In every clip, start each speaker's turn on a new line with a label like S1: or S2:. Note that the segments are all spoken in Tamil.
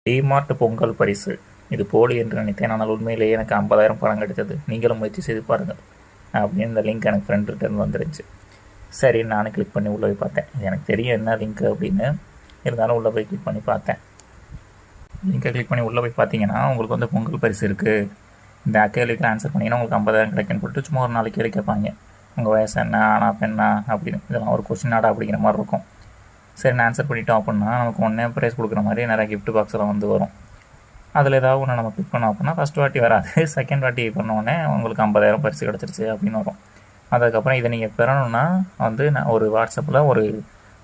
S1: டிமார்ட் பொங்கல் பரிசு இது போலி என்று நினைத்தேன். ஆனால் உண்மையிலேயே எனக்கு 50,000 பணம் கிடைத்தது. நீங்களும் முயற்சி செய்து பாருங்கள் அப்படின்னு இந்த லிங்க் எனக்கு ஃப்ரெண்ட்கிட்ட இருந்து வந்துருந்துச்சு. சரி, நானும் கிளிக் பண்ணி உள்ளே போய் பார்த்தேன். இது எனக்கு தெரியும் என்ன லிங்க் அப்படின்னு. இருந்தாலும் உள்ளே போய் கிளிக் பண்ணி பார்த்தேன். லிங்கை கிளிக் பண்ணி உள்ளே போய் பார்த்தீங்கன்னா உங்களுக்கு வந்து பொங்கல் பரிசு இருக்குது, இந்த கேள்விக்கு ஆன்சர் பண்ணிங்கன்னா உங்களுக்கு 50,000 கிடைக்குன்னு போட்டு சும்மா ஒரு 4 கேள்வி கேட்பாங்க. உங்கள் வயசு என்ன, ஆனா பெண்ணா அப்படின்னு. இதெல்லாம் ஒரு கொஸ்டின் ஆடா அப்படிங்கிற மாதிரி இருக்கும். சரி, நான் ஆன்சர் பண்ணிட்டோம் அப்படின்னா நமக்கு ஒன்றே ப்ரைஸ் கொடுக்குற மாதிரி நிறைய கிஃப்ட் பாக்ஸில் வந்து வரும். அதில் ஏதாவது ஒன்று நம்ம கிளிக் பண்ணோம் அப்படின்னா ஃபஸ்ட் வாட்டி வராது, செகண்ட் வாட்டி பண்ணோடனே உங்களுக்கு 50,000 பரிசு கிடச்சிருச்சு அப்படின்னு வரும். அதுக்கப்புறம் இதை நீங்கள் பெறணும்னா வந்து நான் ஒரு வாட்ஸ்அப்பில் ஒரு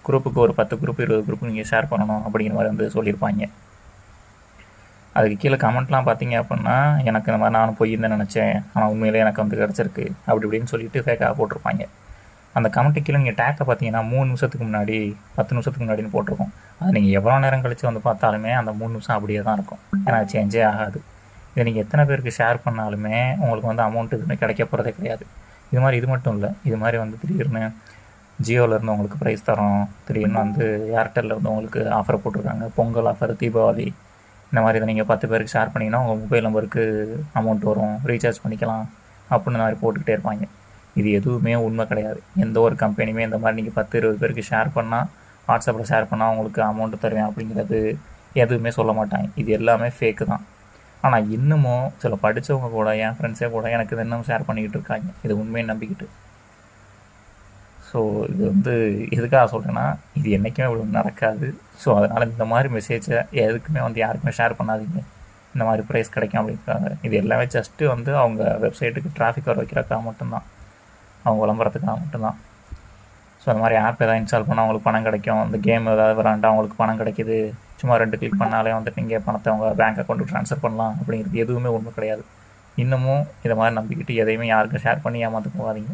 S1: குரூப்புக்கு ஒரு 10 குரூப் 20 குரூப் நீங்கள் ஷேர் பண்ணணும் அப்படிங்கிற மாதிரி வந்து சொல்லியிருப்பாங்க. அதுக்கு கீழே கமெண்ட்லாம் பார்த்தீங்க அப்படின்னா எனக்கு இந்த மாதிரி நான் பொய்ன்னு நினச்சேன், ஆனால் உண்மையிலே எனக்கு வந்து கிடச்சிருக்கு அப்படி இப்படின்னு சொல்லிட்டு ஃபேக்காக போட்டிருப்பாங்க. அந்த கமெண்ட்டு கீழே நீங்கள் டேக்கை பார்த்தீங்கன்னா 3 நிமிஷத்துக்கு முன்னாடி 10 நிமிஷத்துக்கு முன்னாடின்னு போட்டிருக்கோம். அது நீங்கள் எவ்வளோ நேரம் கழித்து வந்து பார்த்தாலுமே அந்த 3 நிமிஷம் அப்படியே தான் இருக்கும், ஏன்னா சேஞ்சே ஆகாது. இதை நீங்கள் எத்தனை பேருக்கு ஷேர் பண்ணாலுமே உங்களுக்கு வந்து அமௌண்ட் எதுவுமே கிடைக்க போகிறதே கிடையாது. இது மட்டும் இல்லை, இது மாதிரி வந்து திடீர்னு ஜியோவிலேருந்து உங்களுக்கு ப்ரைஸ் தரோம், திடீர்னு வந்து ஏர்டெல்லேருந்து உங்களுக்கு ஆஃபர் போட்டிருக்காங்க, பொங்கல் ஆஃபர், தீபாவளி, இந்த மாதிரி இதை நீங்கள் 10 பேருக்கு ஷேர் பண்ணிங்கன்னா உங்கள் மொபைல் நம்பருக்கு அமௌண்ட் வரும், ரீசார்ஜ் பண்ணிக்கலாம் அப்படின்னு இந்த மாதிரி போட்டுக்கிட்டே இருப்பாங்க. இது எதுவுமே உண்மை கிடையாது. எந்த ஒரு கம்பெனியுமே இந்த மாதிரி நீங்கள் 10-20 பேருக்கு ஷேர் பண்ணால், வாட்ஸ்அப்பில் ஷேர் பண்ணால் உங்களுக்கு அமௌண்ட்டு தருவேன் அப்படிங்கிறது எதுவுமே சொல்ல மாட்டாங்க. இது எல்லாமே ஃபேக்கு தான். ஆனால் இன்னமும் சில படித்தவங்க கூட, என் ஃப்ரெண்ட்ஸே கூட எனக்கு இது இன்னும் ஷேர் பண்ணிக்கிட்டு இருக்காங்க, இது உண்மையை நம்பிக்கிட்டு. ஸோ இது வந்து எதுக்காக சொல்கிறேன்னா, இது என்றைக்குமே இவ்வளோ நடக்காது. ஸோ அதனால் இந்த மாதிரி மெசேஜை எதுக்குமே வந்து யாருக்குமே ஷேர் பண்ணாதீங்க. இந்த மாதிரி ப்ரைஸ் கிடைக்கும் அப்படின்றாங்க. இது எல்லாமே ஜஸ்ட்டு வந்து அவங்க வெப்சைட்டுக்கு டிராஃபிக் வர வைக்கிறதுக்காக மட்டும்தான், அவங்க விளம்பரத்துக்காக மட்டும்தான். ஸோ அந்த மாதிரி ஆப் எதாவது இன்ஸ்டால் பண்ணால் அவங்களுக்கு பணம் கிடைக்கும், இந்த கேம் ஏதாவது விளாண்டா அவங்களுக்கு பணம் கிடைக்கிது, சும்மா 2 கிளிக் பண்ணாலே வந்துட்டு நீங்கள் பணத்தை அவங்க பேங்க் அக்கௌண்ட்டுக்கு ட்ரான்ஸ்ஃபர் பண்ணலாம் அப்படிங்கிறது எதுவுமே உண்மை கிடையாது. இன்னமும் இதை மாதிரி நம்பிக்கிட்டு எதையுமே யாருக்கும் ஷேர் பண்ணி ஏமாற்ற போகாதீங்க.